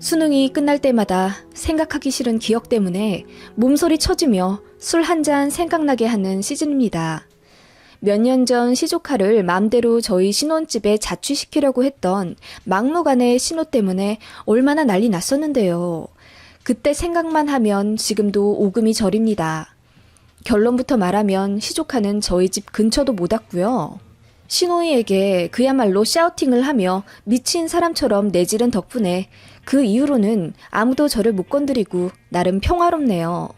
수능이 끝날 때마다 생각하기 싫은 기억 때문에 몸서리 쳐지며 술 한 잔 생각나게 하는 시즌입니다. 몇 년 전 시조카를 맘대로 저희 신혼집에 자취시키려고 했던 막무가내 신호 때문에 얼마나 난리 났었는데요. 그때 생각만 하면 지금도 오금이 저립니다. 결론부터 말하면 시조카는 저희 집 근처도 못 왔고요. 신호이에게 그야말로 샤우팅을 하며 미친 사람처럼 내지른 덕분에 그 이후로는 아무도 저를 못 건드리고 나름 평화롭네요.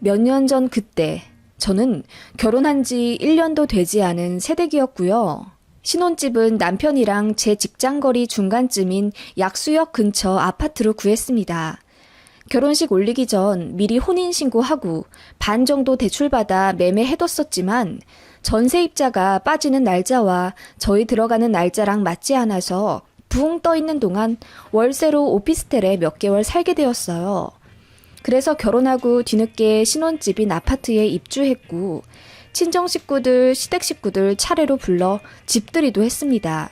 몇 년 전 그때 저는 결혼한 지 1년도 되지 않은 새댁이었고요. 신혼집은 남편이랑 제 직장거리 중간쯤인 약수역 근처 아파트로 구했습니다. 결혼식 올리기 전 미리 혼인신고하고 반 정도 대출받아 매매해뒀었지만 전세입자가 빠지는 날짜와 저희 들어가는 날짜랑 맞지 않아서 붕 떠있는 동안 월세로 오피스텔에 몇 개월 살게 되었어요. 그래서 결혼하고 뒤늦게 신혼집인 아파트에 입주했고 친정 식구들, 시댁 식구들 차례로 불러 집들이도 했습니다.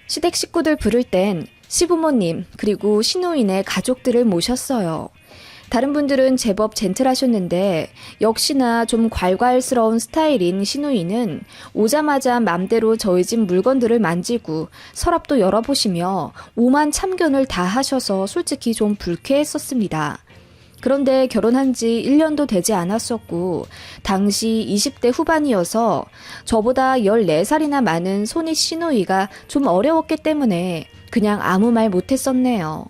시댁 식구들 부를 땐 시부모님 그리고 신우인의 가족들을 모셨어요. 다른 분들은 제법 젠틀하셨는데 역시나 좀 괄괄스러운 스타일인 신우이는 오자마자 맘대로 저희 집 물건들을 만지고 서랍도 열어보시며 오만 참견을 다 하셔서 솔직히 좀 불쾌했었습니다. 그런데 결혼한 지 1년도 되지 않았었고 당시 20대 후반이어서 저보다 14살이나 많은 손이 신우이가 좀 어려웠기 때문에 그냥 아무 말 못했었네요.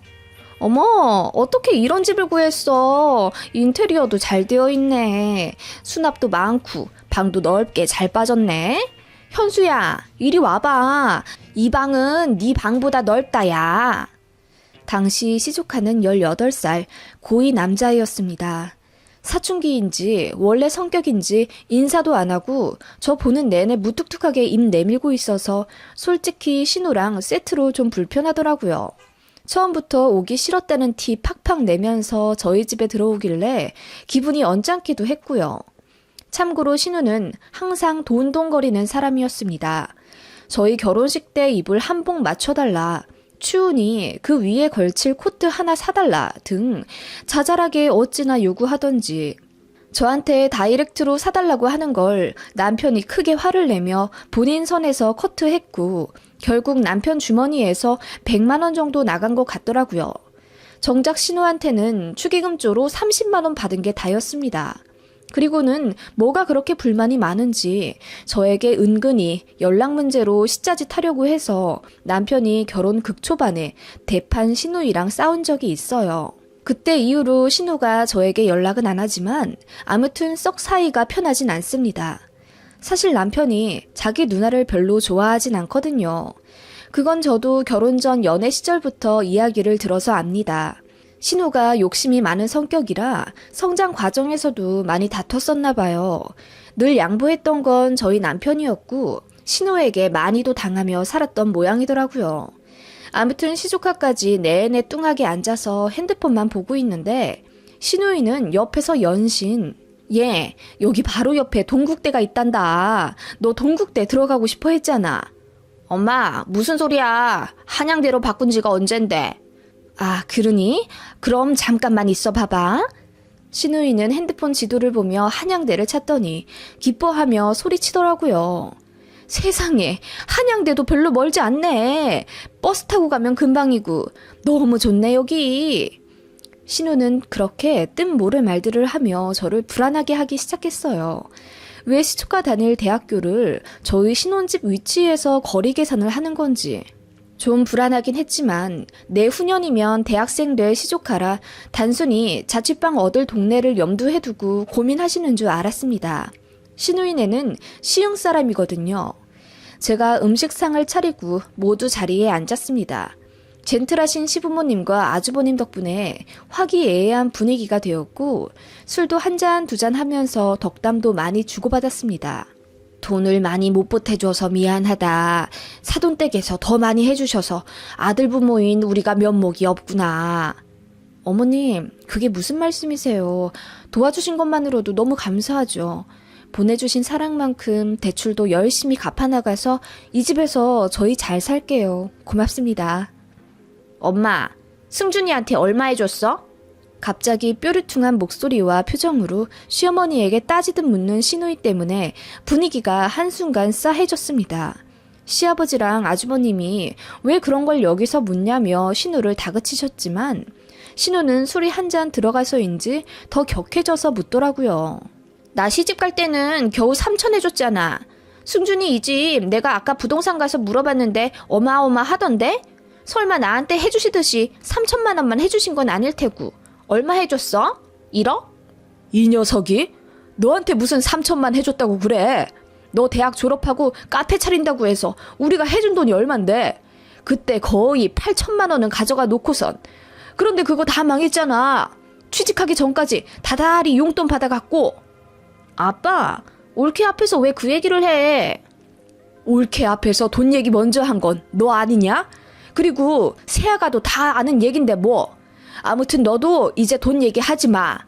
어머, 어떻게 이런 집을 구했어? 인테리어도 잘 되어 있네. 수납도 많고 방도 넓게 잘 빠졌네. 현수야, 이리 와봐. 이 방은 네 방보다 넓다, 야. 당시 시조카는 18살 고이 남자애였습니다. 사춘기인지 원래 성격인지 인사도 안 하고 저 보는 내내 무뚝뚝하게 입 내밀고 있어서 솔직히 신우랑 세트로 좀 불편하더라고요. 처음부터 오기 싫었다는 티 팍팍 내면서 저희 집에 들어오길래 기분이 언짢기도 했고요. 참고로 신우는 항상 돈돈거리는 사람이었습니다. 저희 결혼식 때 입을 한복 맞춰달라, 추우니 그 위에 걸칠 코트 하나 사달라 등 자잘하게 어찌나 요구하던지 저한테 다이렉트로 사달라고 하는 걸 남편이 크게 화를 내며 본인 선에서 커트했고 결국 남편 주머니에서 100만 원 정도 나간 것 같더라고요. 정작 신우한테는 축의금조로 30만 원 받은 게 다였습니다. 그리고는 뭐가 그렇게 불만이 많은지 저에게 은근히 연락 문제로 시짜짓 하려고 해서 남편이 결혼 극초반에 대판 신우이랑 싸운 적이 있어요. 그때 이후로 신우가 저에게 연락은 안 하지만 아무튼 썩 사이가 편하진 않습니다. 사실 남편이 자기 누나를 별로 좋아하진 않거든요. 그건 저도 결혼 전 연애 시절부터 이야기를 들어서 압니다. 신우가 욕심이 많은 성격이라 성장 과정에서도 많이 다퉜었나 봐요. 늘 양보했던 건 저희 남편이었고 신우에게 많이도 당하며 살았던 모양이더라고요. 아무튼 시조카까지 내내 뚱하게 앉아서 핸드폰만 보고 있는데 신우이는 옆에서 연신 얘 여기 바로 옆에 동국대가 있단다. 너 동국대 들어가고 싶어 했잖아. 엄마 무슨 소리야. 한양대로 바꾼 지가 언젠데. 아, 그러니? 그럼 잠깐만 있어 봐봐. 신우이는 핸드폰 지도를 보며 한양대를 찾더니 기뻐하며 소리치더라고요. 세상에, 한양대도 별로 멀지 않네. 버스 타고 가면 금방이고 너무 좋네 여기. 신우는 그렇게 뜬 모를 말들을 하며 저를 불안하게 하기 시작했어요. 왜 시초카 다닐 대학교를 저희 신혼집 위치에서 거리 계산을 하는 건지. 좀 불안하긴 했지만 내후년이면 대학생 될 시조카라 단순히 자취방 얻을 동네를 염두에 두고 고민하시는 줄 알았습니다. 신우이네는 시흥 사람이거든요. 제가 음식상을 차리고 모두 자리에 앉았습니다. 젠틀하신 시부모님과 아주버님 덕분에 화기애애한 분위기가 되었고 술도 한 잔 두 잔 하면서 덕담도 많이 주고받았습니다. 돈을 많이 못 보태줘서 미안하다. 사돈댁에서 더 많이 해주셔서 아들 부모인 우리가 면목이 없구나. 어머님, 그게 무슨 말씀이세요? 도와주신 것만으로도 너무 감사하죠. 보내주신 사랑만큼 대출도 열심히 갚아나가서 이 집에서 저희 잘 살게요. 고맙습니다. 엄마, 승준이한테 얼마 해줬어? 갑자기 뾰루퉁한 목소리와 표정으로 시어머니에게 따지듯 묻는 시누이 때문에 분위기가 한순간 싸해졌습니다. 시아버지랑 아주버님이 왜 그런 걸 여기서 묻냐며 신우를 다그치셨지만 신우는 술이 한 잔 들어가서인지 더 격해져서 묻더라고요. 나 시집 갈 때는 겨우 3천 해줬잖아. 승준이 이 집 내가 아까 부동산 가서 물어봤는데 어마어마하던데? 설마 나한테 해주시듯이 3천만 원만 해주신 건 아닐 테고 얼마 해줬어? 1억? 이 녀석이? 너한테 무슨 3천만 해줬다고 그래? 너 대학 졸업하고 카페 차린다고 해서 우리가 해준 돈이 얼만데? 그때 거의 8천만 원은 가져가 놓고선. 그런데 그거 다 망했잖아. 취직하기 전까지 다달이 용돈 받아갔고. 아빠, 올케 앞에서 왜 그 얘기를 해? 올케 앞에서 돈 얘기 먼저 한 건 너 아니냐? 그리고 세아가도 다 아는 얘긴데 뭐. 아무튼 너도 이제 돈 얘기하지 마.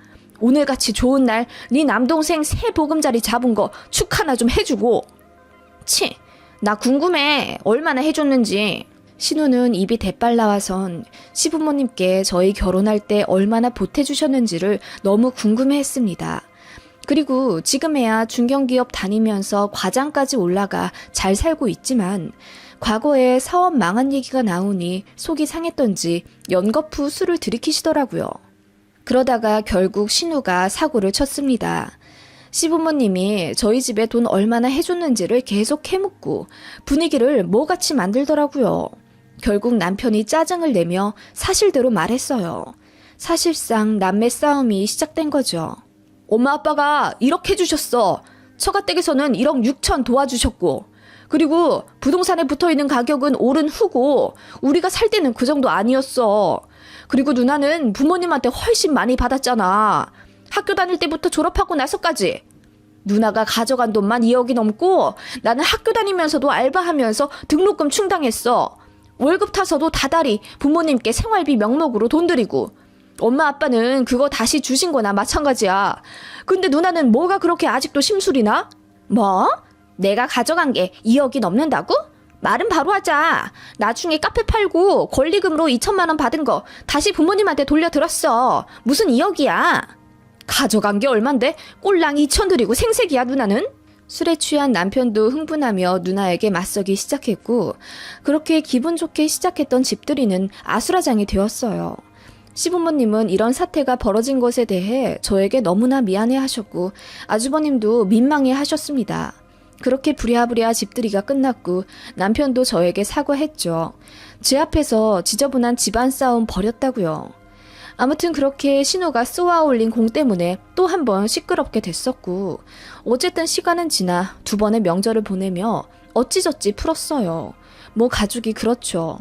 오늘같이 좋은 날 네 남동생 새 보금자리 잡은 거 축하나 좀 해주고. 치, 나 궁금해. 얼마나 해줬는지. 신우는 입이 대빨 나와선 시부모님께 저희 결혼할 때 얼마나 보태주셨는지를 너무 궁금해했습니다. 그리고 지금에야 중견기업 다니면서 과장까지 올라가 잘 살고 있지만 과거에 사업 망한 얘기가 나오니 속이 상했던지 연거푸 술을 들이키시더라고요. 그러다가 결국 신우가 사고를 쳤습니다. 시부모님이 저희 집에 돈 얼마나 해줬는지를 계속 캐묻고 분위기를 뭐같이 만들더라고요. 결국 남편이 짜증을 내며 사실대로 말했어요. 사실상 남매 싸움이 시작된 거죠. 엄마 아빠가 1억 해주셨어. 처가댁에서는 1억 6천 도와주셨고 그리고 부동산에 붙어있는 가격은 오른 후고 우리가 살 때는 그 정도 아니었어. 그리고 누나는 부모님한테 훨씬 많이 받았잖아. 학교 다닐 때부터 졸업하고 나서까지. 누나가 가져간 돈만 2억이 넘고 나는 학교 다니면서도 알바하면서 등록금 충당했어. 월급 타서도 다달이 부모님께 생활비 명목으로 돈 드리고 엄마 아빠는 그거 다시 주신 거나 마찬가지야. 근데 누나는 뭐가 그렇게 아직도 심술이나? 뭐? 내가 가져간 게 2억이 넘는다고? 말은 바로 하자. 나중에 카페 팔고 권리금으로 2천만 원 받은 거 다시 부모님한테 돌려들었어. 무슨 2억이야? 가져간 게 얼만데 꼴랑 2천 드리고 생색이야 누나는? 술에 취한 남편도 흥분하며 누나에게 맞서기 시작했고 그렇게 기분 좋게 시작했던 집들이는 아수라장이 되었어요. 시부모님은 이런 사태가 벌어진 것에 대해 저에게 너무나 미안해하셨고 아주버님도 민망해하셨습니다. 그렇게 부랴부랴 집들이가 끝났고 남편도 저에게 사과했죠. 제 앞에서 지저분한 집안 싸움 벌였다고요. 아무튼 그렇게 신우가 쏘아 올린 공 때문에 또 한 번 시끄럽게 됐었고 어쨌든 시간은 지나 2번의 명절을 보내며 어찌저찌 풀었어요. 뭐 가족이 그렇죠.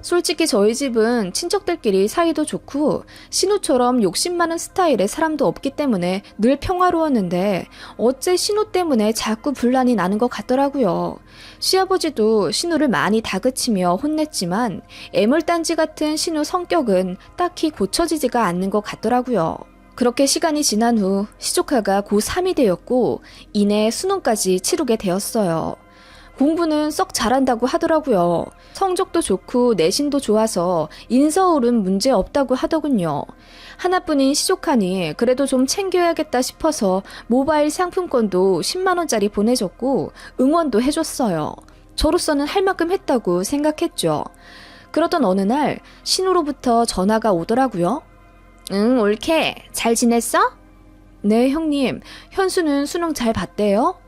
솔직히 저희 집은 친척들끼리 사이도 좋고 신우처럼 욕심 많은 스타일의 사람도 없기 때문에 늘 평화로웠는데 어째 신우 때문에 자꾸 분란이 나는 것 같더라고요. 시아버지도 신우를 많이 다그치며 혼냈지만 애물단지 같은 신우 성격은 딱히 고쳐지지가 않는 것 같더라고요. 그렇게 시간이 지난 후 시조카가 고3이 되었고 이내 수능까지 치르게 되었어요. 공부는 썩 잘한다고 하더라고요. 성적도 좋고 내신도 좋아서 인서울은 문제 없다고 하더군요. 하나뿐인 시조카니 그래도 좀 챙겨야겠다 싶어서 모바일 상품권도 10만 원짜리 보내줬고 응원도 해줬어요. 저로서는 할 만큼 했다고 생각했죠. 그러던 어느 날 신우로부터 전화가 오더라고요. 응, 옳게. 잘 지냈어? 네, 형님. 현수는 수능 잘 봤대요?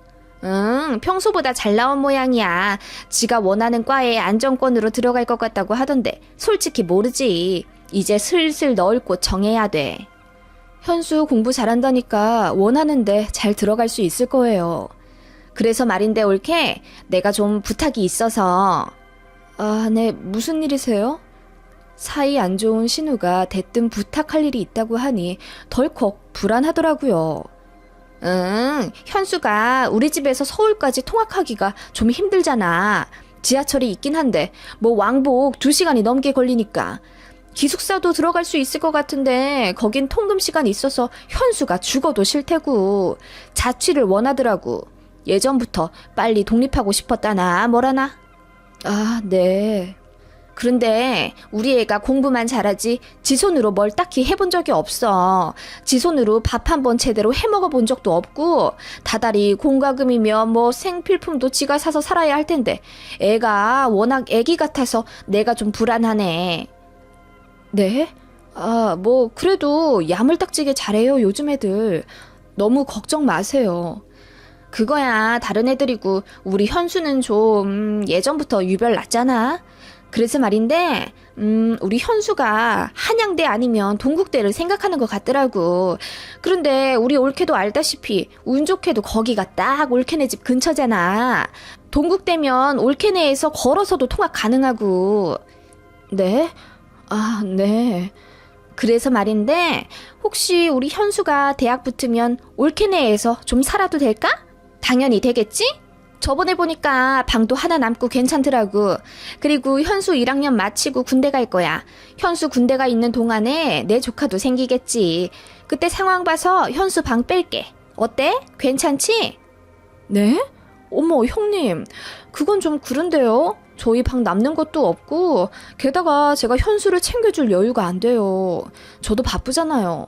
응, 평소보다 잘 나온 모양이야. 지가 원하는 과에 안정권으로 들어갈 것 같다고 하던데 솔직히 모르지. 이제 슬슬 넣을 곳 정해야 돼. 현수 공부 잘한다니까 원하는데 잘 들어갈 수 있을 거예요. 그래서 말인데 옳게 내가 좀 부탁이 있어서. 아, 네, 무슨 일이세요? 사이 안 좋은 신우가 대뜸 부탁할 일이 있다고 하니 덜컥 불안하더라고요. 응, 현수가 우리 집에서 서울까지 통학하기가 좀 힘들잖아. 지하철이 있긴 한데 뭐 왕복 2시간이 넘게 걸리니까. 기숙사도 들어갈 수 있을 것 같은데 거긴 통금 시간 있어서 현수가 죽어도 싫대고. 자취를 원하더라고. 예전부터 빨리 독립하고 싶었다나 뭐라나. 아, 네. 그런데 우리 애가 공부만 잘하지 지 손으로 뭘 딱히 해본 적이 없어. 지 손으로 밥 한 번 제대로 해먹어 본 적도 없고 다달이 공과금이며 뭐 생필품도 지가 사서 살아야 할 텐데 애가 워낙 애기 같아서 내가 좀 불안하네. 네? 뭐 그래도 야물딱지게 잘해요 요즘 애들. 너무 걱정 마세요. 그거야 다른 애들이고 우리 현수는 좀 예전부터 유별 났잖아. 그래서 말인데 우리 현수가 한양대 아니면 동국대를 생각하는 것 같더라고. 그런데 우리 올케도 알다시피 운 좋게도 거기가 딱 올케네 집 근처잖아. 동국대면 올케네에서 걸어서도 통학 가능하고. 네? 네. 그래서 말인데 혹시 우리 현수가 대학 붙으면 올케네에서 좀 살아도 될까? 당연히 되겠지? 저번에 보니까 방도 하나 남고 괜찮더라고. 그리고 현수 1학년 마치고 군대 갈 거야. 현수 군대가 있는 동안에 내 조카도 생기겠지. 그때 상황 봐서 현수 방 뺄게. 어때? 괜찮지? 네? 어머, 형님. 그건 좀 그런데요. 저희 방 남는 것도 없고 게다가 제가 현수를 챙겨줄 여유가 안 돼요. 저도 바쁘잖아요.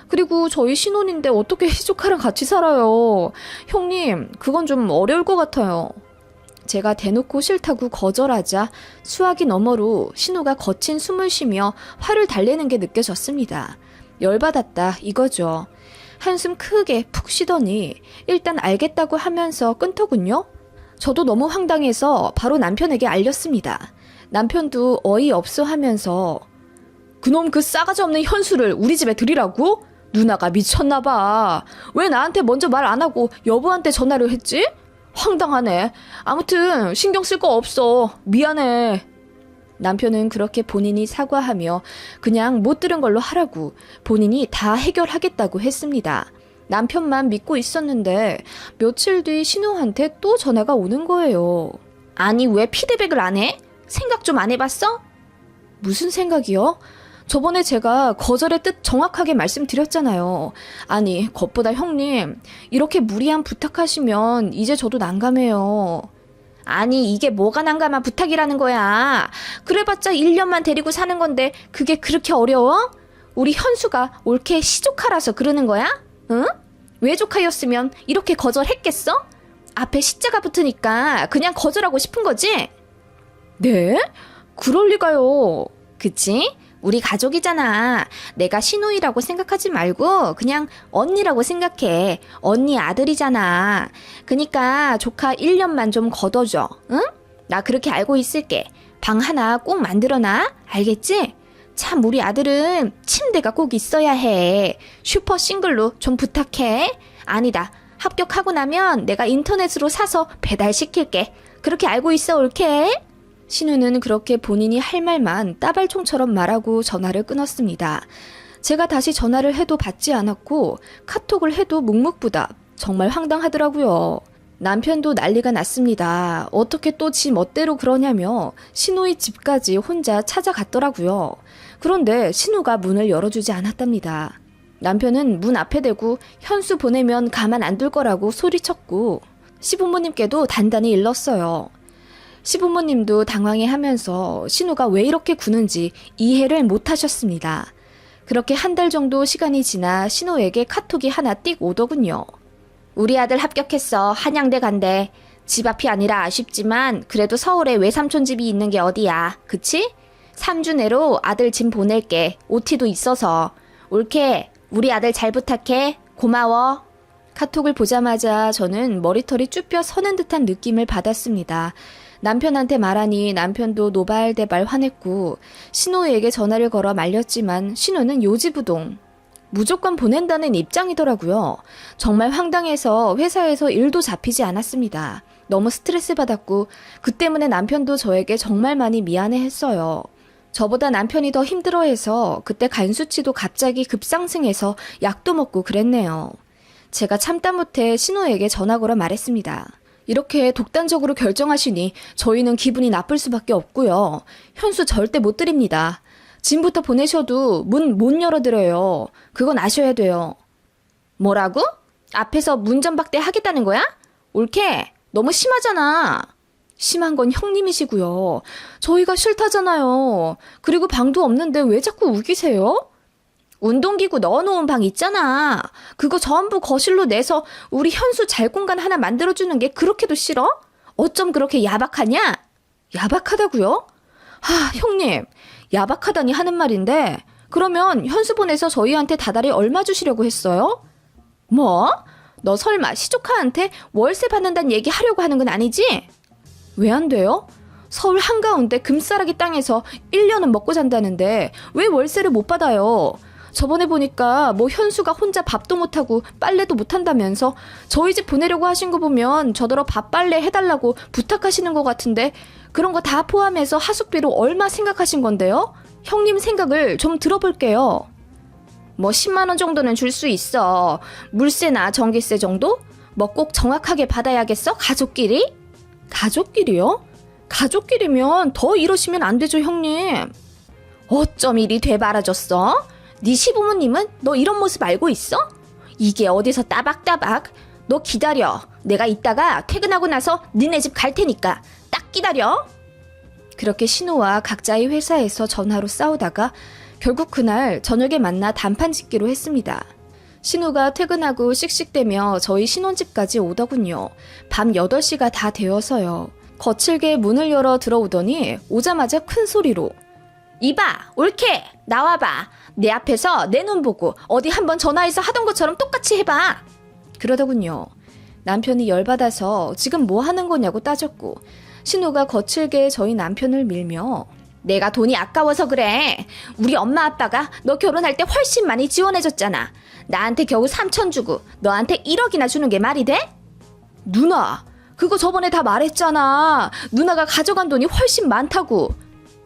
그리고 저희 신혼인데 어떻게 시조카랑 같이 살아요. 형님, 그건 좀 어려울 것 같아요. 제가 대놓고 싫다고 거절하자 수화기 너머로 신우가 거친 숨을 쉬며 화를 달래는 게 느껴졌습니다. 열받았다 이거죠. 한숨 크게 푹 쉬더니 일단 알겠다고 하면서 끊더군요. 저도 너무 황당해서 바로 남편에게 알렸습니다. 남편도 어이없어 하면서 그놈 그 싸가지 없는 현수를 우리 집에 들이라고? 누나가 미쳤나봐. 왜 나한테 먼저 말 안 하고 여보한테 전화를 했지? 황당하네. 아무튼 신경 쓸 거 없어. 미안해. 남편은 그렇게 본인이 사과하며 그냥 못 들은 걸로 하라고 본인이 다 해결하겠다고 했습니다. 남편만 믿고 있었는데 며칠 뒤 신우한테 또 전화가 오는 거예요. 아니 왜 피드백을 안 해? 생각 좀 안 해봤어? 무슨 생각이요? 저번에 제가 거절의 뜻 정확하게 말씀드렸잖아요. 아니 겉보다 형님 이렇게 무리한 부탁하시면 이제 저도 난감해요. 아니 이게 뭐가 난감한 부탁이라는 거야. 그래봤자 1년만 데리고 사는 건데 그게 그렇게 어려워? 우리 현수가 올케 시조카라서 그러는 거야? 응? 외조카였으면 이렇게 거절했겠어? 앞에 시자가 붙으니까 그냥 거절하고 싶은 거지? 네? 그럴 리가요. 그치? 우리 가족이잖아. 내가 시누이라고 생각하지 말고 그냥 언니라고 생각해. 언니 아들이잖아. 그니까 조카 1년만 좀 걷어줘. 응? 나 그렇게 알고 있을게. 방 하나 꼭 만들어놔. 알겠지? 참 우리 아들은 침대가 꼭 있어야 해. 슈퍼 싱글로 좀 부탁해. 아니다. 합격하고 나면 내가 인터넷으로 사서 배달시킬게. 그렇게 알고 있어 올케? 신우는 그렇게 본인이 할 말만 따발총처럼 말하고 전화를 끊었습니다. 제가 다시 전화를 해도 받지 않았고 카톡을 해도 묵묵부답. 정말 황당하더라고요. 남편도 난리가 났습니다. 어떻게 또 지 멋대로 그러냐며 신우의 집까지 혼자 찾아갔더라고요. 그런데 신우가 문을 열어주지 않았답니다. 남편은 문 앞에 대고 현수 보내면 가만 안 둘 거라고 소리쳤고 시부모님께도 단단히 일렀어요. 시부모님도 당황해하면서 신우가 왜 이렇게 구는지 이해를 못하셨습니다. 그렇게 한 달 정도 시간이 지나 신우에게 카톡이 하나 띡 오더군요. 우리 아들 합격했어. 한양대 간대. 집 앞이 아니라 아쉽지만 그래도 서울에 외삼촌 집이 있는 게 어디야. 그치? 3주 내로 아들 짐 보낼게. OT도 있어서. 올케, 우리 아들 잘 부탁해. 고마워. 카톡을 보자마자 저는 머리털이 쭈뼛 서는 듯한 느낌을 받았습니다. 남편한테 말하니 남편도 노발대발 화냈고 신우에게 전화를 걸어 말렸지만 신우는 요지부동. 무조건 보낸다는 입장이더라고요. 정말 황당해서 회사에서 일도 잡히지 않았습니다. 너무 스트레스 받았고 그 때문에 남편도 저에게 정말 많이 미안해했어요. 저보다 남편이 더 힘들어해서 그때 간 수치도 갑자기 급상승해서 약도 먹고 그랬네요. 제가 참다 못해 신우에게 전화 걸어 말했습니다. 이렇게 독단적으로 결정하시니 저희는 기분이 나쁠 수밖에 없고요. 현수 절대 못 드립니다. 짐부터 보내셔도 문 못 열어드려요. 그건 아셔야 돼요. 뭐라고? 앞에서 문전박대 하겠다는 거야? 올케, 너무 심하잖아. 심한 건 형님이시고요. 저희가 싫다잖아요. 그리고 방도 없는데 왜 자꾸 우기세요? 운동기구 넣어놓은 방 있잖아. 그거 전부 거실로 내서 우리 현수 잘 공간 하나 만들어주는 게 그렇게도 싫어? 어쩜 그렇게 야박하냐? 야박하다고요? 형님, 야박하다니 하는 말인데 그러면 현수 보내서 저희한테 다달이 얼마 주시려고 했어요? 뭐? 너 설마 시조카한테 월세 받는다는 얘기 하려고 하는 건 아니지? 왜 안 돼요? 서울 한가운데 금싸라기 땅에서 1년은 먹고 산다는데 왜 월세를 못 받아요? 저번에 보니까 뭐 현수가 혼자 밥도 못하고 빨래도 못한다면서 저희 집 보내려고 하신 거 보면 저더러 밥 빨래 해달라고 부탁하시는 것 같은데 그런 거 다 포함해서 하숙비로 얼마 생각하신 건데요? 형님 생각을 좀 들어볼게요. 뭐 10만 원 정도는 줄 수 있어. 물세나 전기세 정도? 뭐 꼭 정확하게 받아야겠어? 가족끼리? 가족끼리요? 가족끼리면 더 이러시면 안 되죠, 형님. 어쩜 이리 되바라졌어? 네 시부모님은 너 이런 모습 알고 있어? 이게 어디서 따박따박? 너 기다려. 내가 이따가 퇴근하고 나서 니네 집 갈 테니까 딱 기다려. 그렇게 신우와 각자의 회사에서 전화로 싸우다가 결국 그날 저녁에 만나 단판 짓기로 했습니다. 신우가 퇴근하고 씩씩대며 저희 신혼집까지 오더군요. 밤 8시가 다 되어서요. 거칠게 문을 열어 들어오더니 오자마자 큰 소리로 이봐, 옳게 나와봐. 내 앞에서 내 눈 보고 어디 한번 전화해서 하던 것처럼 똑같이 해봐. 그러더군요. 남편이 열받아서 지금 뭐 하는 거냐고 따졌고 신우가 거칠게 저희 남편을 밀며 내가 돈이 아까워서 그래. 우리 엄마 아빠가 너 결혼할 때 훨씬 많이 지원해줬잖아. 나한테 겨우 3천 주고 너한테 1억이나 주는 게 말이 돼? 누나, 그거 저번에 다 말했잖아. 누나가 가져간 돈이 훨씬 많다고.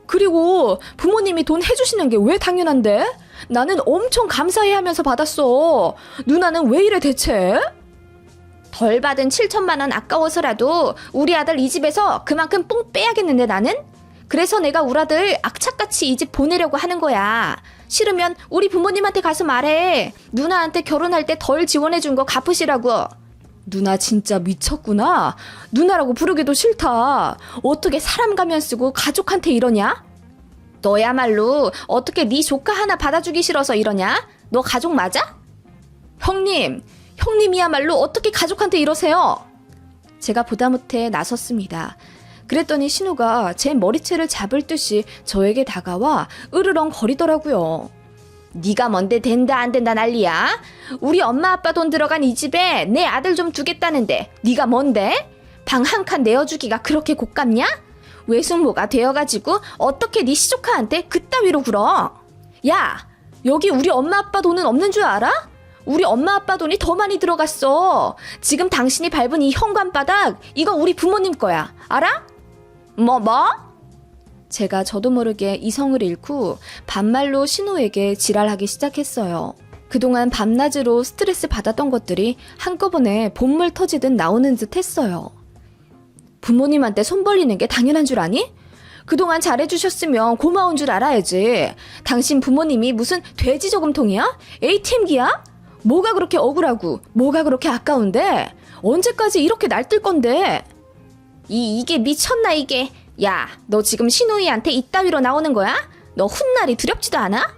그리고 부모님이 돈 해주시는 게 왜 당연한데? 나는 엄청 감사해하면서 받았어. 누나는 왜 이래 대체? 덜 받은 7천만 원 아까워서라도 우리 아들 이 집에서 그만큼 뽕 빼야겠는데 나는? 그래서 내가 우리 아들 악착같이 이 집 보내려고 하는 거야. 싫으면 우리 부모님한테 가서 말해. 누나한테 결혼할 때 덜 지원해준 거 갚으시라고. 누나 진짜 미쳤구나. 누나라고 부르기도 싫다. 어떻게 사람 가면 쓰고 가족한테 이러냐? 너야말로 어떻게 네 조카 하나 받아주기 싫어서 이러냐? 너 가족 맞아? 형님이야말로 어떻게 가족한테 이러세요? 제가 보다못해 나섰습니다. 그랬더니 신우가 제 머리채를 잡을 듯이 저에게 다가와 으르렁 거리더라고요. 네가 뭔데 된다 안 된다 난리야? 우리 엄마 아빠 돈 들어간 이 집에 내 아들 좀 두겠다는데 네가 뭔데? 방 한 칸 내어주기가 그렇게 곶감냐? 외숙모가 되어가지고 어떻게 네 시조카한테 그따위로 굴어? 야, 여기 우리 엄마 아빠 돈은 없는 줄 알아? 우리 엄마 아빠 돈이 더 많이 들어갔어. 지금 당신이 밟은 이 현관바닥 이거 우리 부모님 거야. 알아? 뭐? 제가 저도 모르게 이성을 잃고 반말로 신우에게 지랄하기 시작했어요. 그동안 밤낮으로 스트레스 받았던 것들이 한꺼번에 본물 터지듯 나오는 듯 했어요. 부모님한테 손 벌리는 게 당연한 줄 아니? 그동안 잘해주셨으면 고마운 줄 알아야지. 당신 부모님이 무슨 돼지 저금통이야? ATM기야? 뭐가 그렇게 억울하고 뭐가 그렇게 아까운데? 언제까지 이렇게 날뛸 건데? 이게 미쳤나 이게. 야, 너 지금 신우이한테 이따위로 나오는 거야? 너 훗날이 두렵지도 않아?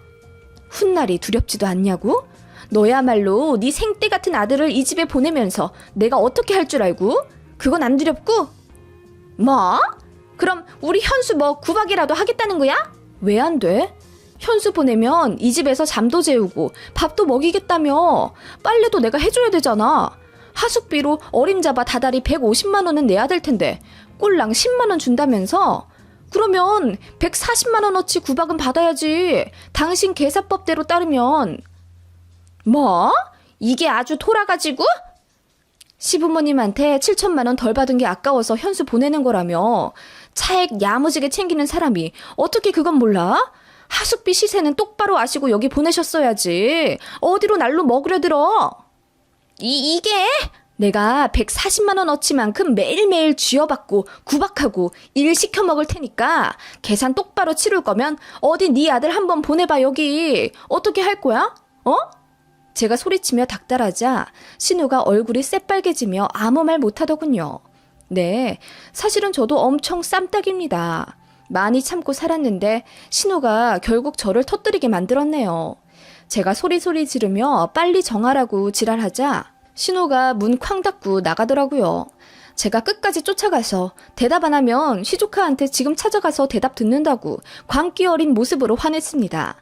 훗날이 두렵지도 않냐고? 너야말로 네 생떼 같은 아들을 이 집에 보내면서 내가 어떻게 할 줄 알고? 그건 안 두렵고? 뭐? 그럼 우리 현수 뭐 구박이라도 하겠다는 거야? 왜 안 돼? 현수 보내면 이 집에서 잠도 재우고 밥도 먹이겠다며. 빨래도 내가 해줘야 되잖아. 하숙비로 어림잡아 다달이 150만 원은 내야 될 텐데 꼴랑 10만 원 준다면서? 그러면 140만 원어치 구박은 받아야지. 당신 계사법대로 따르면. 뭐? 이게 아주 돌아가지고? 시부모님한테 7천만 원 덜 받은 게 아까워서 현수 보내는 거라며. 차액 야무지게 챙기는 사람이 어떻게 그건 몰라? 하숙비 시세는 똑바로 아시고 여기 보내셨어야지. 어디로 날로 먹으려 들어? 이게? 내가 140만 원어치만큼 매일매일 쥐어받고 구박하고 일 시켜 먹을 테니까 계산 똑바로 치를 거면 어디 네 아들 한번 보내봐 여기. 어떻게 할 거야? 어? 제가 소리치며 닥달하자 신우가 얼굴이 새빨개지며 아무 말 못하더군요. 네, 사실은 저도 엄청 쌈딱입니다. 많이 참고 살았는데 신우가 결국 저를 터뜨리게 만들었네요. 제가 소리소리 지르며 빨리 정하라고 지랄하자 신우가 문 쾅 닫고 나가더라고요. 제가 끝까지 쫓아가서 대답 안 하면 시조카한테 지금 찾아가서 대답 듣는다고 광기 어린 모습으로 화냈습니다.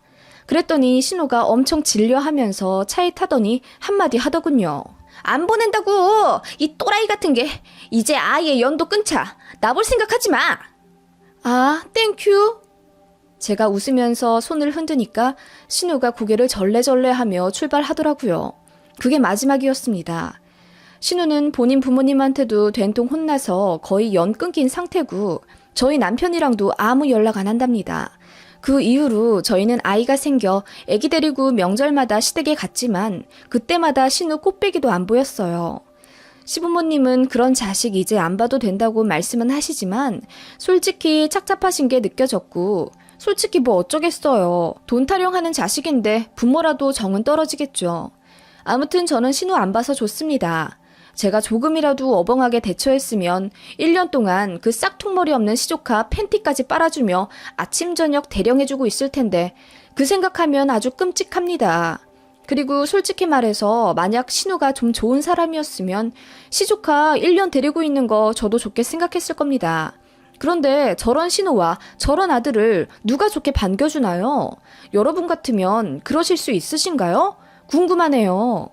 그랬더니 신우가 엄청 질려하면서 차에 타더니 한마디 하더군요. 안 보낸다고! 이 또라이 같은 게 이제 아예 연도 끊자. 나볼 생각하지 마! 아, 땡큐. 제가 웃으면서 손을 흔드니까 신우가 고개를 절레절레하며 출발하더라고요. 그게 마지막이었습니다. 신우는 본인 부모님한테도 된통 혼나서 거의 연 끊긴 상태고 저희 남편이랑도 아무 연락 안 한답니다. 그 이후로 저희는 아이가 생겨 애기 데리고 명절마다 시댁에 갔지만 그때마다 신우 꽃배기도 안 보였어요. 시부모님은 그런 자식 이제 안 봐도 된다고 말씀은 하시지만 솔직히 착잡하신 게 느껴졌고 솔직히 뭐 어쩌겠어요. 돈 타령하는 자식인데 부모라도 정은 떨어지겠죠. 아무튼 저는 신우 안 봐서 좋습니다. 제가 조금이라도 어벙하게 대처했으면 1년 동안 그 싹퉁머리 없는 시조카 팬티까지 빨아주며 아침 저녁 대령해주고 있을 텐데 그 생각하면 아주 끔찍합니다. 그리고 솔직히 말해서 만약 신우가 좀 좋은 사람이었으면 시조카 1년 데리고 있는 거 저도 좋게 생각했을 겁니다. 그런데 저런 신우와 저런 아들을 누가 좋게 반겨주나요? 여러분 같으면 그러실 수 있으신가요? 궁금하네요.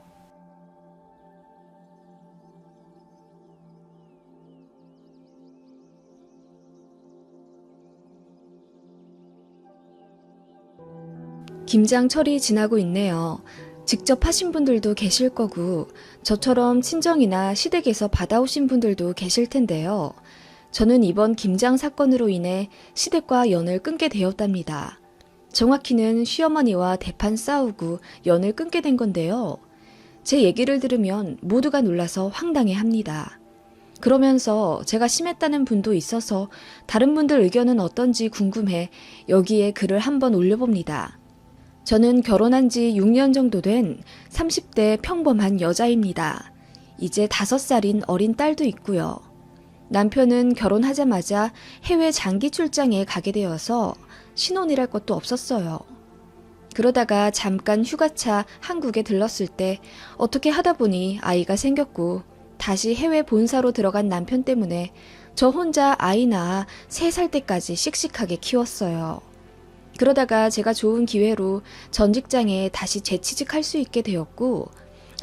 김장철이 지나고 있네요. 직접 하신 분들도 계실 거고 저처럼 친정이나 시댁에서 받아오신 분들도 계실 텐데요. 저는 이번 김장 사건으로 인해 시댁과 연을 끊게 되었답니다. 정확히는 시어머니와 대판 싸우고 연을 끊게 된 건데요. 제 얘기를 들으면 모두가 놀라서 황당해합니다. 그러면서 제가 심했다는 분도 있어서 다른 분들 의견은 어떤지 궁금해 여기에 글을 한번 올려봅니다. 저는 결혼한 지 6년 정도 된 30대 평범한 여자입니다. 이제 5살인 어린 딸도 있고요. 남편은 결혼하자마자 해외 장기 출장에 가게 되어서 신혼이랄 것도 없었어요. 그러다가 잠깐 휴가차 한국에 들렀을 때 어떻게 하다 보니 아이가 생겼고 다시 해외 본사로 들어간 남편 때문에 저 혼자 아이 낳아 3살 때까지 씩씩하게 키웠어요. 그러다가 제가 좋은 기회로 전 직장에 다시 재취직할 수 있게 되었고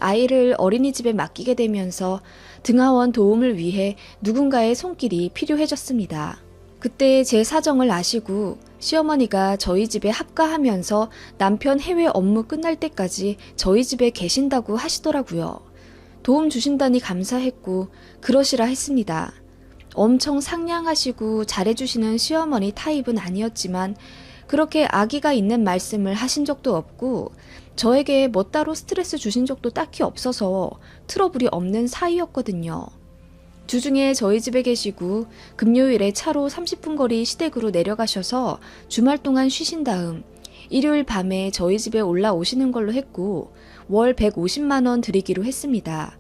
아이를 어린이집에 맡기게 되면서 등하원 도움을 위해 누군가의 손길이 필요해졌습니다. 그때 제 사정을 아시고 시어머니가 저희 집에 합가하면서 남편 해외 업무 끝날 때까지 저희 집에 계신다고 하시더라고요. 도움 주신다니 감사했고 그러시라 했습니다. 엄청 상냥하시고 잘해주시는 시어머니 타입은 아니었지만 그렇게 아기가 있는 말씀을 하신 적도 없고 저에게 뭐 따로 스트레스 주신 적도 딱히 없어서 트러블이 없는 사이였거든요. 주중에 저희 집에 계시고 금요일에 차로 30분 거리 시댁으로 내려가셔서 주말 동안 쉬신 다음 일요일 밤에 저희 집에 올라오시는 걸로 했고 월 150만 원 드리기로 했습니다.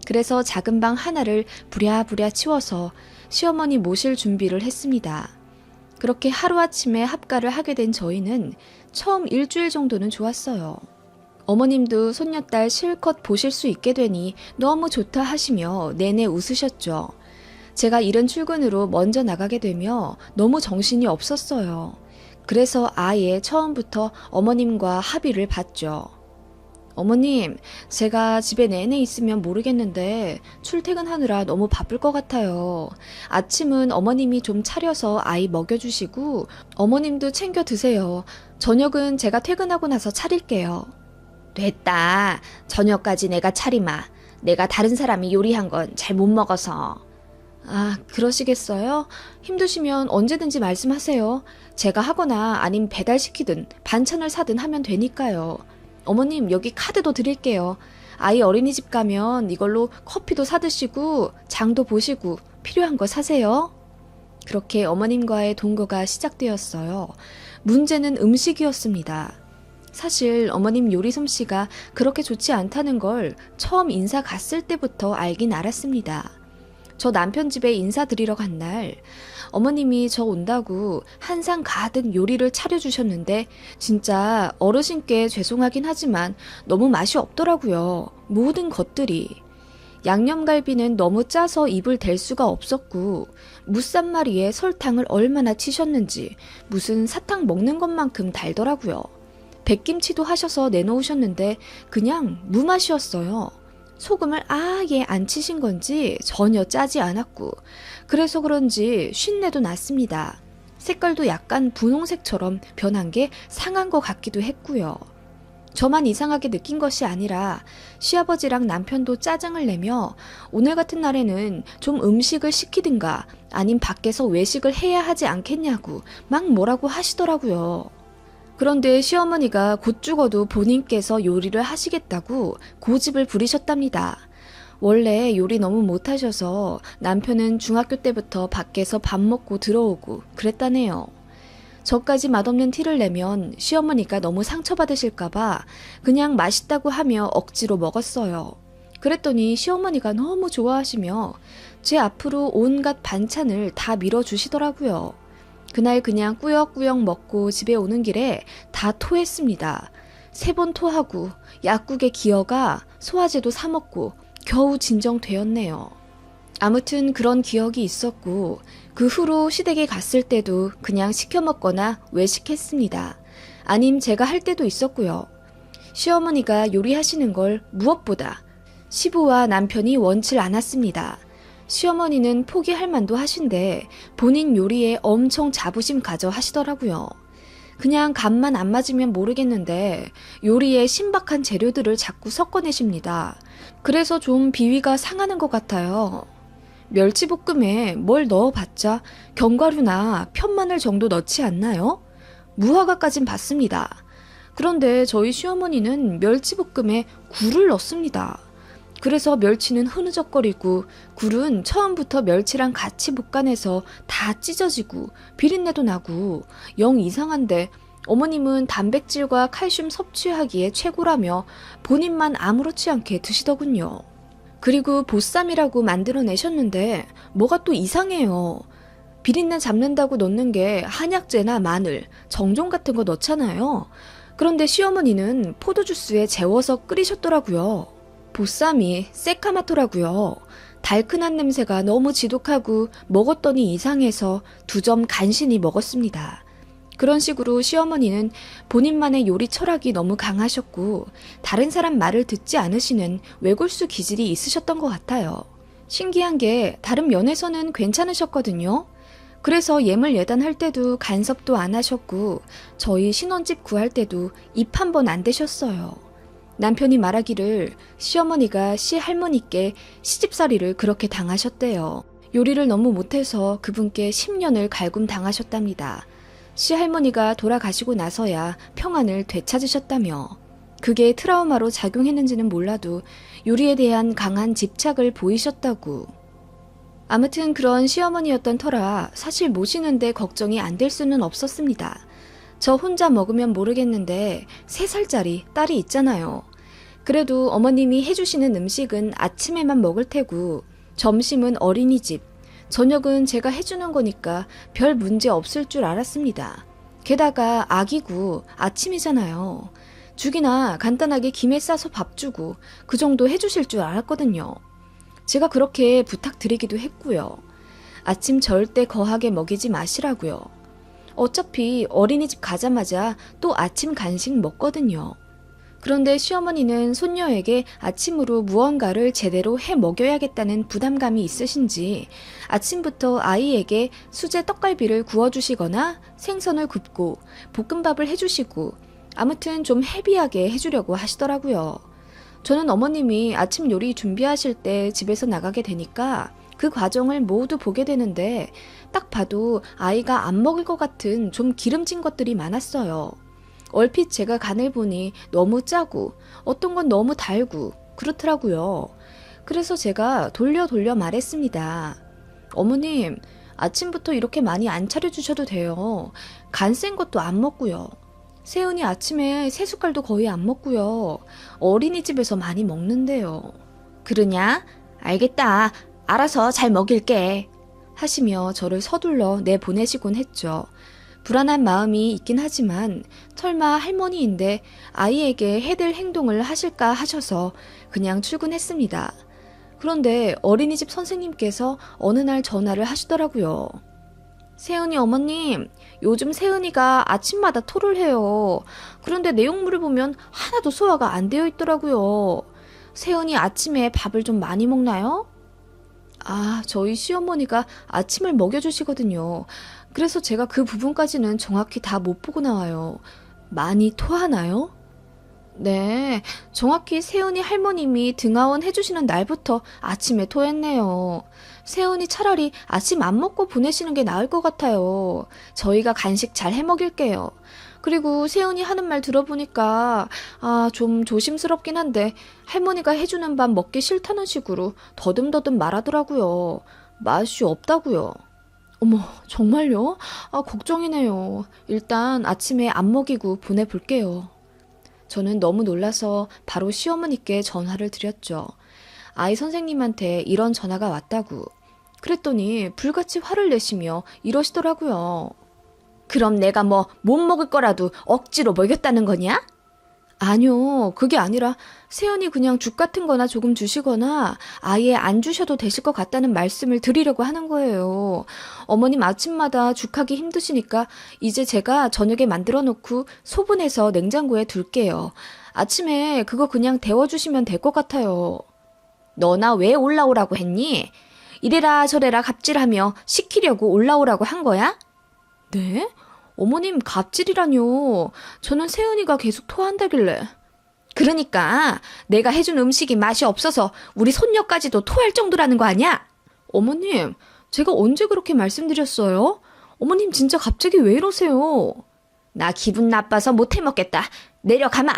그래서 작은 방 하나를 부랴부랴 치워서 시어머니 모실 준비를 했습니다. 그렇게 하루아침에 합가를 하게 된 저희는 처음 일주일 정도는 좋았어요. 어머님도 손녀딸 실컷 보실 수 있게 되니 너무 좋다 하시며 내내 웃으셨죠. 제가 이른 출근으로 먼저 나가게 되며 너무 정신이 없었어요. 그래서 아예 처음부터 어머님과 합의를 봤죠. 어머님, 제가 집에 내내 있으면 모르겠는데 출퇴근하느라 너무 바쁠 것 같아요. 아침은 어머님이 좀 차려서 아이 먹여주시고 어머님도 챙겨 드세요. 저녁은 제가 퇴근하고 나서 차릴게요. 됐다. 저녁까지 내가 차리마. 내가 다른 사람이 요리한 건 잘 못 먹어서. 아, 그러시겠어요? 힘드시면 언제든지 말씀하세요. 제가 하거나 아님 배달시키든 반찬을 사든 하면 되니까요. 어머님, 여기 카드도 드릴게요. 아이 어린이집 가면 이걸로 커피도 사드시고 장도 보시고 필요한 거 사세요. 그렇게 어머님과의 동거가 시작되었어요. 문제는 음식이었습니다. 사실 어머님 요리 솜씨가 그렇게 좋지 않다는 걸 처음 인사 갔을 때부터 알긴 알았습니다. 저 남편 집에 인사드리러 간 날 어머님이 저 온다고 한상 가득 요리를 차려주셨는데 진짜 어르신께 죄송하긴 하지만 너무 맛이 없더라고요. 모든 것들이. 양념갈비는 너무 짜서 입을 댈 수가 없었고 무쌈마리에 설탕을 얼마나 치셨는지 무슨 사탕 먹는 것만큼 달더라고요. 백김치도 하셔서 내놓으셨는데 그냥 무맛이었어요. 소금을 아예 안 치신 건지 전혀 짜지 않았고 그래서 그런지 쉰내도 났습니다. 색깔도 약간 분홍색처럼 변한 게 상한 것 같기도 했고요. 저만 이상하게 느낀 것이 아니라 시아버지랑 남편도 짜증을 내며 오늘 같은 날에는 좀 음식을 시키든가 아님 밖에서 외식을 해야 하지 않겠냐고 막 뭐라고 하시더라고요. 그런데 시어머니가 곧 죽어도 본인께서 요리를 하시겠다고 고집을 부리셨답니다. 원래 요리 너무 못하셔서 남편은 중학교 때부터 밖에서 밥 먹고 들어오고 그랬다네요. 저까지 맛없는 티를 내면 시어머니가 너무 상처받으실까봐 그냥 맛있다고 하며 억지로 먹었어요. 그랬더니 시어머니가 너무 좋아하시며 제 앞으로 온갖 반찬을 다 밀어주시더라고요. 그날 그냥 꾸역꾸역 먹고 집에 오는 길에 다 토했습니다. 3번 토하고 약국에 기어가 소화제도 사 먹고 겨우 진정되었네요. 아무튼 그런 기억이 있었고 그 후로 시댁에 갔을 때도 그냥 시켜 먹거나 외식했습니다. 아님 제가 할 때도 있었고요. 시어머니가 요리하시는 걸 무엇보다 시부와 남편이 원치 않았습니다. 시어머니는 포기할 만도 하신데 본인 요리에 엄청 자부심 가져 하시더라고요. 그냥 간만 안 맞으면 모르겠는데 요리에 신박한 재료들을 자꾸 섞어내십니다. 그래서 좀 비위가 상하는 것 같아요. 멸치볶음에 뭘 넣어봤자 견과류나 편마늘 정도 넣지 않나요? 무화과까진 봤습니다. 그런데 저희 시어머니는 멸치볶음에 굴을 넣습니다. 그래서 멸치는 흐느적거리고 굴은 처음부터 멸치랑 같이 볶아내서 다 찢어지고 비린내도 나고 영 이상한데 어머님은 단백질과 칼슘 섭취하기에 최고라며 본인만 아무렇지 않게 드시더군요. 그리고 보쌈이라고 만들어내셨는데 뭐가 또 이상해요. 비린내 잡는다고 넣는 게 한약재나 마늘, 정종 같은 거 넣잖아요. 그런데 시어머니는 포도주스에 재워서 끓이셨더라고요. 보쌈이 새카맣더라고요. 달큰한 냄새가 너무 지독하고 먹었더니 이상해서 2점 간신히 먹었습니다. 그런 식으로 시어머니는 본인만의 요리 철학이 너무 강하셨고 다른 사람 말을 듣지 않으시는 외골수 기질이 있으셨던 것 같아요. 신기한 게 다른 면에서는 괜찮으셨거든요. 그래서 예물 예단할 때도 간섭도 안 하셨고 저희 신혼집 구할 때도 입 한 번 안 대셨어요. 남편이 말하기를 시어머니가 시할머니께 시집살이를 그렇게 당하셨대요. 요리를 너무 못해서 그분께 10년을 갈굼 당하셨답니다. 시할머니가 돌아가시고 나서야 평안을 되찾으셨다며 그게 트라우마로 작용했는지는 몰라도 요리에 대한 강한 집착을 보이셨다고. 아무튼 그런 시어머니였던 터라 사실 모시는데 걱정이 안 될 수는 없었습니다. 저 혼자 먹으면 모르겠는데 3살짜리 딸이 있잖아요. 그래도 어머님이 해주시는 음식은 아침에만 먹을 테고 점심은 어린이집, 저녁은 제가 해주는 거니까 별 문제 없을 줄 알았습니다. 게다가 아기고 아침이잖아요. 죽이나 간단하게 김에 싸서 밥 주고 그 정도 해주실 줄 알았거든요. 제가 그렇게 부탁드리기도 했고요. 아침 절대 거하게 먹이지 마시라고요. 어차피 어린이집 가자마자 또 아침 간식 먹거든요. 그런데 시어머니는 손녀에게 아침으로 무언가를 제대로 해 먹여야겠다는 부담감이 있으신지 아침부터 아이에게 수제 떡갈비를 구워주시거나 생선을 굽고 볶음밥을 해주시고 아무튼 좀 헤비하게 해주려고 하시더라고요. 저는 어머님이 아침 요리 준비하실 때 집에서 나가게 되니까 그 과정을 모두 보게 되는데 딱 봐도 아이가 안 먹을 것 같은 좀 기름진 것들이 많았어요. 얼핏 제가 간을 보니 너무 짜고 어떤 건 너무 달고 그렇더라고요. 그래서 제가 돌려 말했습니다. 어머님, 아침부터 이렇게 많이 안 차려주셔도 돼요. 간 센 것도 안 먹고요. 세은이 아침에 3숟갈도 거의 안 먹고요. 어린이집에서 많이 먹는데요. 그러냐? 알겠다. 알아서 잘 먹일게. 하시며 저를 서둘러 내보내시곤 했죠. 불안한 마음이 있긴 하지만 설마 할머니인데 아이에게 해댈 행동을 하실까 하셔서 그냥 출근했습니다. 그런데 어린이집 선생님께서 어느 날 전화를 하시더라고요. 세은이 어머님, 요즘 세은이가 아침마다 토를 해요. 그런데 내용물을 보면 하나도 소화가 안 되어 있더라고요. 세은이 아침에 밥을 좀 많이 먹나요? 아, 저희 시어머니가 아침을 먹여주시거든요. 그래서 제가 그 부분까지는 정확히 다 못 보고 나와요. 많이 토하나요? 네, 정확히 세은이 할머님이 등하원 해주시는 날부터 아침에 토했네요. 세은이 차라리 아침 안 먹고 보내시는 게 나을 것 같아요. 저희가 간식 잘 해먹일게요. 그리고 세은이 하는 말 들어보니까 좀 조심스럽긴 한데 할머니가 해주는 밥 먹기 싫다는 식으로 더듬더듬 말하더라고요. 맛이 없다고요. 어머, 정말요? 걱정이네요. 일단 아침에 안 먹이고 보내볼게요. 저는 너무 놀라서 바로 시어머니께 전화를 드렸죠. 아이 선생님한테 이런 전화가 왔다고. 그랬더니 불같이 화를 내시며 이러시더라고요. 그럼 내가 뭐 못 먹을 거라도 억지로 먹였다는 거냐? 아니요, 그게 아니라 세연이 그냥 죽 같은 거나 조금 주시거나 아예 안 주셔도 되실 것 같다는 말씀을 드리려고 하는 거예요. 어머님 아침마다 죽하기 힘드시니까 이제 제가 저녁에 만들어 놓고 소분해서 냉장고에 둘게요. 아침에 그거 그냥 데워주시면 될 것 같아요. 너나 왜 올라오라고 했니? 이래라 저래라 갑질하며 시키려고 올라오라고 한 거야? 네? 어머님 갑질이라뇨. 저는 세은이가 계속 토한다길래. 그러니까 내가 해준 음식이 맛이 없어서 우리 손녀까지도 토할 정도라는 거 아니야? 어머님, 제가 언제 그렇게 말씀드렸어요? 어머님 진짜 갑자기 왜 이러세요? 나 기분 나빠서 못 해먹겠다. 내려가마.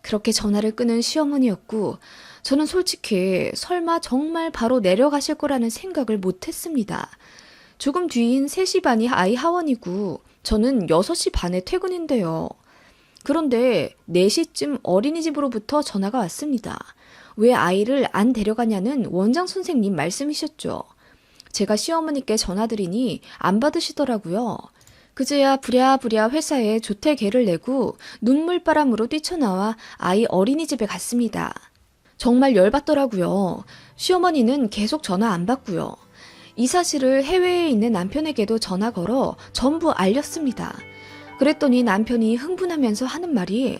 그렇게 전화를 끊은 시어머니였고 저는 솔직히 설마 정말 바로 내려가실 거라는 생각을 못했습니다. 조금 뒤인 3시 반이 아이 하원이고 저는 6시 반에 퇴근인데요. 그런데 4시쯤 어린이집으로부터 전화가 왔습니다. 왜 아이를 안 데려가냐는 원장 선생님 말씀이셨죠. 제가 시어머니께 전화드리니 안 받으시더라고요. 그제야 부랴부랴 회사에 조퇴계를 내고 눈물바람으로 뛰쳐나와 아이 어린이집에 갔습니다. 정말 열받더라고요. 시어머니는 계속 전화 안 받고요. 이 사실을 해외에 있는 남편에게도 전화 걸어 전부 알렸습니다. 그랬더니 남편이 흥분하면서 하는 말이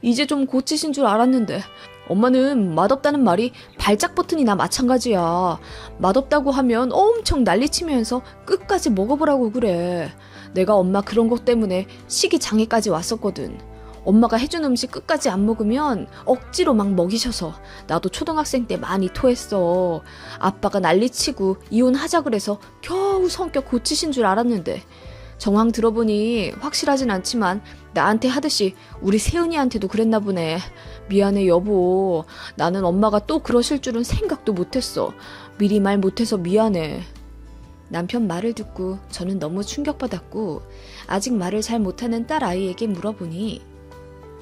이제 좀 고치신 줄 알았는데 엄마는 맛없다는 말이 발작 버튼이나 마찬가지야. 맛없다고 하면 엄청 난리치면서 끝까지 먹어보라고 그래. 내가 엄마 그런 것 때문에 식이장애까지 왔었거든. 엄마가 해준 음식 끝까지 안 먹으면 억지로 막 먹이셔서 나도 초등학생 때 많이 토했어. 아빠가 난리치고 이혼하자 그래서 겨우 성격 고치신 줄 알았는데 정황 들어보니 확실하진 않지만 나한테 하듯이 우리 세은이한테도 그랬나 보네. 미안해 여보. 나는 엄마가 또 그러실 줄은 생각도 못했어. 미리 말 못해서 미안해. 남편 말을 듣고 저는 너무 충격받았고 아직 말을 잘 못하는 딸 아이에게 물어보니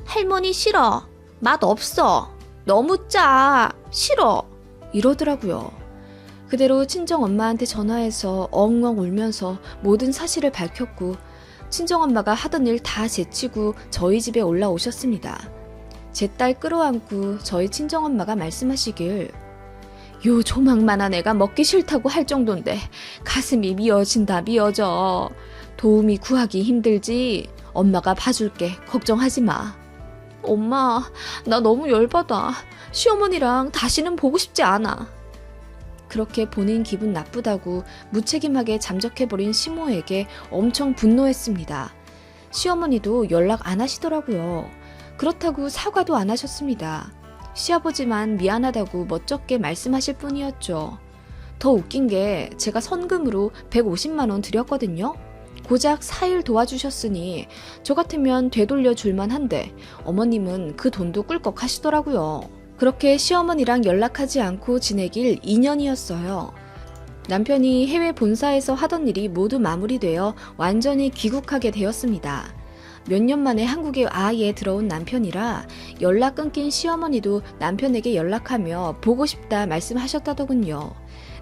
할머니 싫어. 맛 없어. 너무 짜. 싫어. 이러더라고요. 그대로 친정엄마한테 전화해서 엉엉 울면서 모든 사실을 밝혔고 친정엄마가 하던 일 다 제치고 저희 집에 올라오셨습니다. 제 딸 끌어안고 저희 친정엄마가 말씀하시길 요 조망만한 애가 먹기 싫다고 할 정도인데 가슴이 미어진다 미어져. 도움이 구하기 힘들지. 엄마가 봐줄게. 걱정하지 마. 엄마, 나 너무 열받아. 시어머니랑 다시는 보고 싶지 않아. 그렇게 본인 기분 나쁘다고 무책임하게 잠적해버린 시모에게 엄청 분노했습니다. 시어머니도 연락 안 하시더라고요. 그렇다고 사과도 안 하셨습니다. 시아버지만 미안하다고 멋쩍게 말씀하실 뿐이었죠. 더 웃긴 게 제가 선금으로 150만 원 드렸거든요. 고작 4일 도와주셨으니 저 같으면 되돌려 줄만 한데 어머님은 그 돈도 꿀꺽 하시더라고요. 그렇게 시어머니랑 연락하지 않고 지내길 2년이었어요. 남편이 해외 본사에서 하던 일이 모두 마무리되어 완전히 귀국하게 되었습니다. 몇 년 만에 한국에 아예 들어온 남편이라 연락 끊긴 시어머니도 남편에게 연락하며 보고 싶다 말씀하셨다더군요.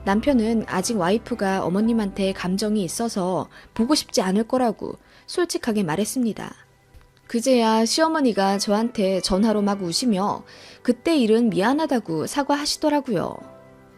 남편은 아직 와이프가 어머님한테 감정이 있어서 보고 싶지 않을 거라고 솔직하게 말했습니다. 그제야 시어머니가 저한테 전화로 막 우시며 그때 일은 미안하다고 사과하시더라고요.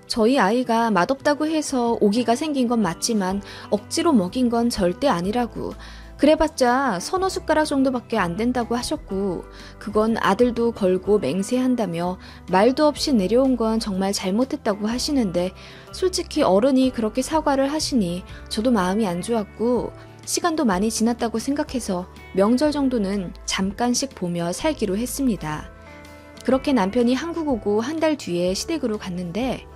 저희 아이가 맛없다고 해서 오기가 생긴 건 맞지만 억지로 먹인 건 절대 아니라고, 그래봤자 서너 숟가락 정도밖에 안 된다고 하셨고, 그건 아들도 걸고 맹세한다며 말도 없이 내려온 건 정말 잘못했다고 하시는데, 솔직히 어른이 그렇게 사과를 하시니 저도 마음이 안 좋았고, 시간도 많이 지났다고 생각해서 명절 정도는 잠깐씩 보며 살기로 했습니다. 그렇게 남편이 한국 오고 한 달 뒤에 시댁으로 갔는데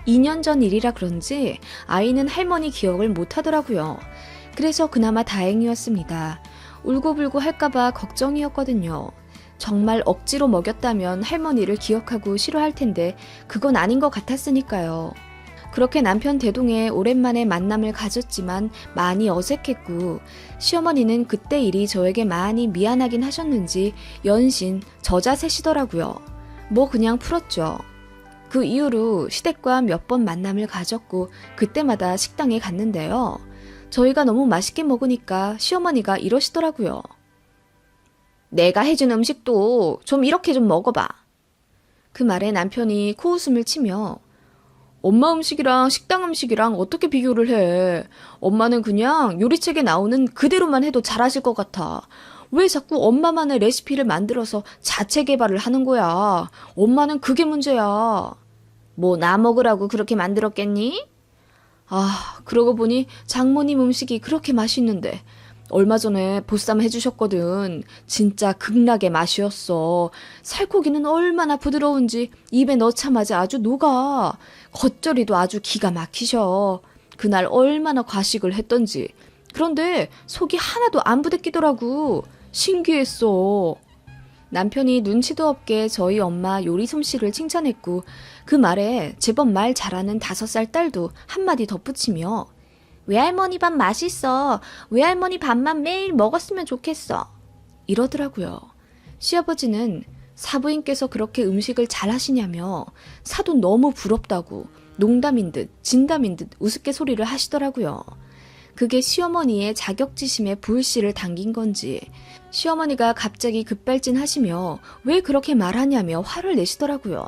2년 전 일이라 그런지 아이는 할머니 기억을 못 하더라고요. 그래서 그나마 다행이었습니다. 울고불고 할까봐 걱정이었거든요. 정말 억지로 먹였다면 할머니를 기억하고 싫어할 텐데 그건 아닌 것 같았으니까요. 그렇게 남편 대동에 오랜만에 만남을 가졌지만 많이 어색했고, 시어머니는 그때 일이 저에게 많이 미안하긴 하셨는지 연신 저자세시더라고요. 뭐 그냥 풀었죠. 그 이후로 시댁과 몇 번 만남을 가졌고 그때마다 식당에 갔는데요. 저희가 너무 맛있게 먹으니까 시어머니가 이러시더라고요. 내가 해준 음식도 좀 이렇게 좀 먹어봐. 그 말에 남편이 코웃음을 치며 엄마 음식이랑 식당 음식이랑 어떻게 비교를 해? 엄마는 그냥 요리책에 나오는 그대로만 해도 잘하실 것 같아. 왜 자꾸 엄마만의 레시피를 만들어서 자체 개발을 하는 거야? 엄마는 그게 문제야. 뭐 나 먹으라고 그렇게 만들었겠니? 아, 그러고 보니 장모님 음식이 그렇게 맛있는데 얼마 전에 보쌈 해주셨거든. 진짜 극락의 맛이었어. 살코기는 얼마나 부드러운지 입에 넣자마자 아주 녹아. 겉절이도 아주 기가 막히셔. 그날 얼마나 과식을 했던지. 그런데 속이 하나도 안 부대끼더라고. 신기했어. 남편이 눈치도 없게 저희 엄마 요리 솜씨를 칭찬했고 그 말에 제법 말 잘하는 5살 딸도 한마디 덧붙이며 외할머니 밥 맛있어. 외할머니 밥만 매일 먹었으면 좋겠어. 이러더라고요. 시아버지는 사부인께서 그렇게 음식을 잘하시냐며 사도 너무 부럽다고 농담인 듯 진담인 듯 우습게 소리를 하시더라고요. 그게 시어머니의 자격지심에 불씨를 당긴 건지 시어머니가 갑자기 급발진하시며 왜 그렇게 말하냐며 화를 내시더라고요.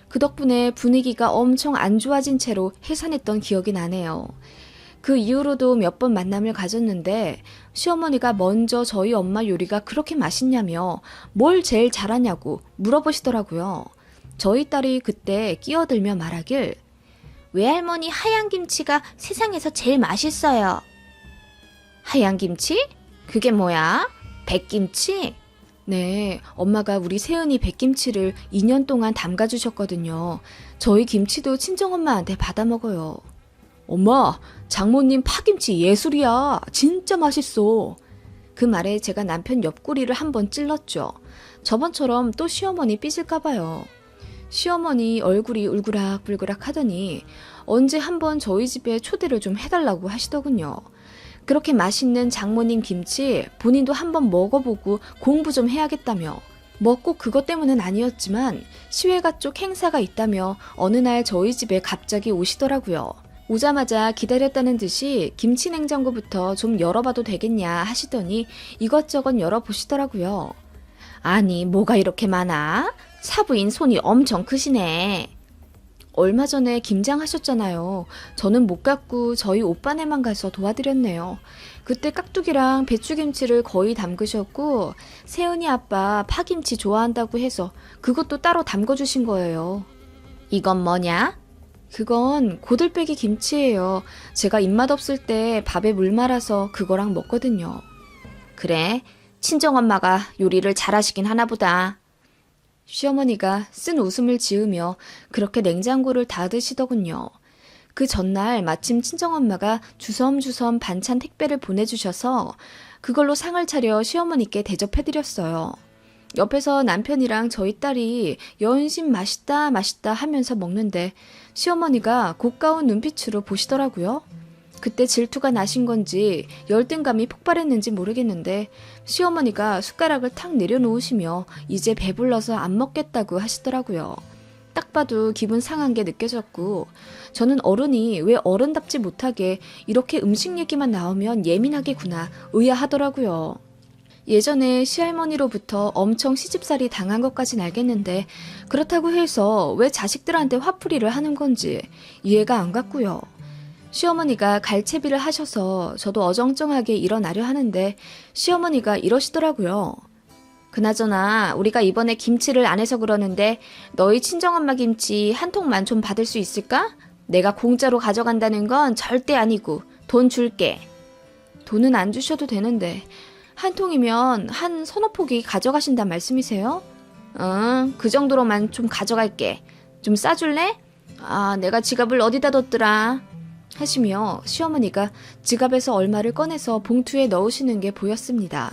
그 덕분에 분위기가 엄청 안 좋아진 채로 해산했던 기억이 나네요. 그 이후로도 몇 번 만남을 가졌는데 시어머니가 먼저 저희 엄마 요리가 그렇게 맛있냐며 뭘 제일 잘하냐고 물어보시더라고요. 저희 딸이 그때 끼어들며 말하길 외할머니 하얀 김치가 세상에서 제일 맛있어요. 하얀 김치? 그게 뭐야? 백김치? 네, 엄마가 우리 세은이 백김치를 2년 동안 담가주셨거든요. 저희 김치도 친정엄마한테 받아먹어요. 엄마, 장모님 파김치 예술이야. 진짜 맛있어. 그 말에 제가 남편 옆구리를 한번 찔렀죠. 저번처럼 또 시어머니 삐질까봐요. 시어머니 얼굴이 울그락불그락 하더니 언제 한번 저희 집에 초대를 좀 해달라고 하시더군요. 그렇게 맛있는 장모님 김치 본인도 한번 먹어보고 공부 좀 해야겠다며 뭐 꼭 그것 때문은 아니었지만 시외가 쪽 행사가 있다며 어느 날 저희 집에 갑자기 오시더라고요. 오자마자 기다렸다는 듯이 김치 냉장고부터 좀 열어봐도 되겠냐 하시더니 이것저것 열어보시더라고요. 아니 뭐가 이렇게 많아? 사부인 손이 엄청 크시네. 얼마 전에 김장하셨잖아요. 저는 못 갔고 저희 오빠네만 가서 도와드렸네요. 그때 깍두기랑 배추김치를 거의 담그셨고 세은이 아빠 파김치 좋아한다고 해서 그것도 따로 담궈주신 거예요. 이건 뭐냐? 그건 고들빼기 김치예요. 제가 입맛 없을 때 밥에 물 말아서 그거랑 먹거든요. 그래, 친정엄마가 요리를 잘하시긴 하나 보다. 시어머니가 쓴 웃음을 지으며 그렇게 냉장고를 닫으시더군요. 그 전날 마침 친정엄마가 주섬주섬 반찬 택배를 보내주셔서 그걸로 상을 차려 시어머니께 대접해드렸어요. 옆에서 남편이랑 저희 딸이 연신 맛있다 맛있다 하면서 먹는데 시어머니가 고가운 눈빛으로 보시더라고요. 그때 질투가 나신 건지 열등감이 폭발했는지 모르겠는데 시어머니가 숟가락을 탁 내려놓으시며 이제 배불러서 안 먹겠다고 하시더라고요. 딱 봐도 기분 상한 게 느껴졌고 저는 어른이 왜 어른답지 못하게 이렇게 음식 얘기만 나오면 예민하게구나 의아하더라고요. 예전에 시할머니로부터 엄청 시집살이 당한 것까진 알겠는데 그렇다고 해서 왜 자식들한테 화풀이를 하는 건지 이해가 안 갔고요. 시어머니가 갈채비를 하셔서 저도 어정쩡하게 일어나려 하는데 시어머니가 이러시더라고요. 그나저나 우리가 이번에 김치를 안 해서 그러는데 너희 친정엄마 김치 한 통만 좀 받을 수 있을까? 내가 공짜로 가져간다는 건 절대 아니고 돈 줄게. 돈은 안 주셔도 되는데 한 통이면 한 서너 포기 가져가신단 말씀이세요? 응, 그 정도로만 좀 가져갈게. 좀 싸줄래? 아, 내가 지갑을 어디다 뒀더라. 하시며 시어머니가 지갑에서 얼마를 꺼내서 봉투에 넣으시는 게 보였습니다.